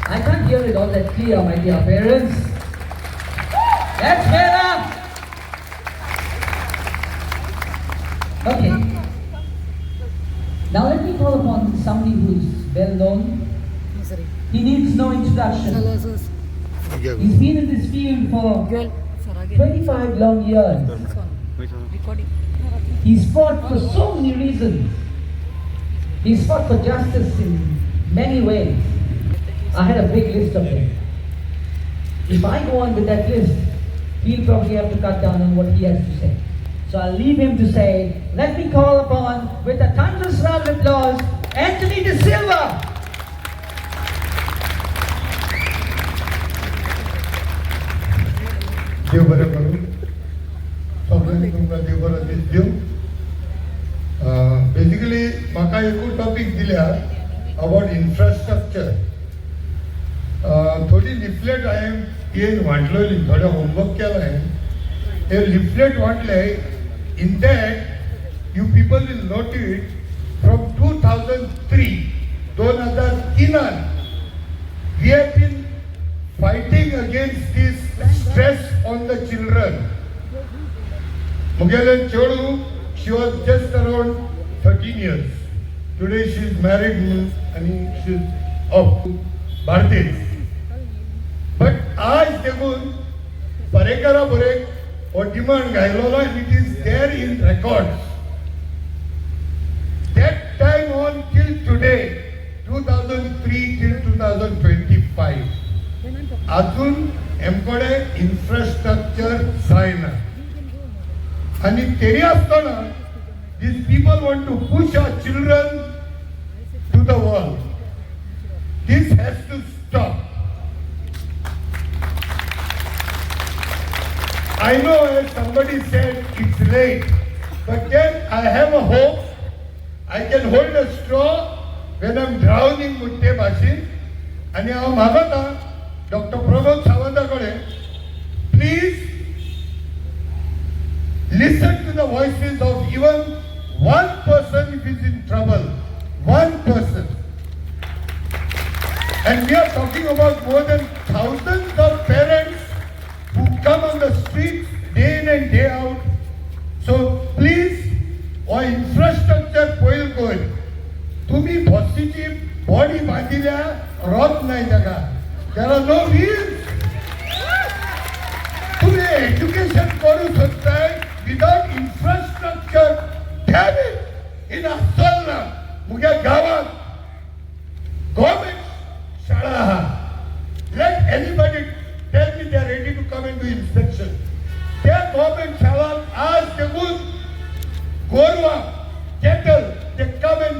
I can't hear it all that clear, my dear parents. Let's hear up! Okay. Now let me call upon somebody who's well known. He needs no introduction. He's been in this field for 25 long years. He's fought for so many reasons. He's fought for justice in many ways. I had a big list of them. If I go on with that list, he'll probably have to cut down on what he has to say. So I'll leave him to say, let me call upon, with a thunderous round of applause, Anthony De Silva. देव बरें करूं सगळ्यांनी तुमकां देव बरो दीस दिवं basically म्हाका एकूच topic दिल्या about infrastructure थोडी लिफलेट हांवें येवन वांटलेली थोडे होमवर्क केला हांवें हे लिफलेट वांटले in that you people will notice from 2003 we have been fighting against this stress on the children. Mugelen Chodu, she was just around 13 years. Today she is married and she is of Bharatiya. But आज देखून Parekara Borek or demand Gailola and it is there in records. That time on till today, 2003 till 2025. अजून एमकडे infrastructure जायना आणि तेरी आसतना these people want to push our children to the wall. This has to stop. I know as somebody said it's late, but then I have a hope. I can hold a straw when I'm drowning मुठ्ठे भाषेन आणि हांव मागता Dr. Pramod Sawantakade, please listen to the voices of even one person if he's in trouble. One person. And we are talking about more than thousands of parents who come on the streets day in and day out. So please, our infrastructure poil going. Tumi bossichi body bandilya rot nahi jaga. There are no wheels. Today, education करू शकताय without infrastructure. Damn it! In Asalna, मुगे गावात government शाळा हा. Let anybody tell me they are ready to come and do inspection. Their government शाळा आज देखून गोरवा, cattle, they come and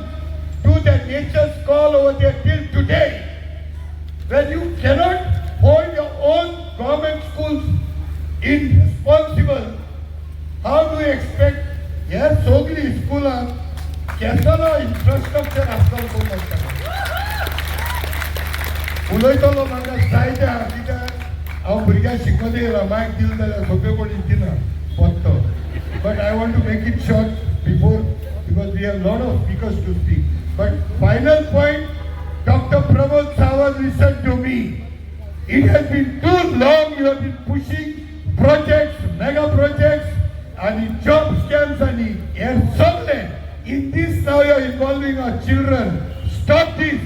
do their nature's call over there till today. When you cannot hold your own government schools irresponsible, how do you expect here sogli school kesala infrastructure asal to masta uloitalo manga saide adika aw burga shikode ramak dil dala sope kodi tina potto. But I want to make it short because we have a lot of speakers to speak. But final point, Dr. Pramod Sawant, listen to me. It has been too long you have been pushing projects, mega projects, and job scams and air somewhere. In this now you are involving our children. Stop this.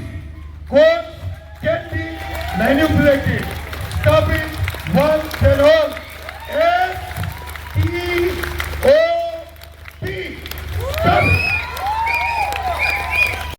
Courts can be manipulated. Stop it once and all. STOP. Stop it.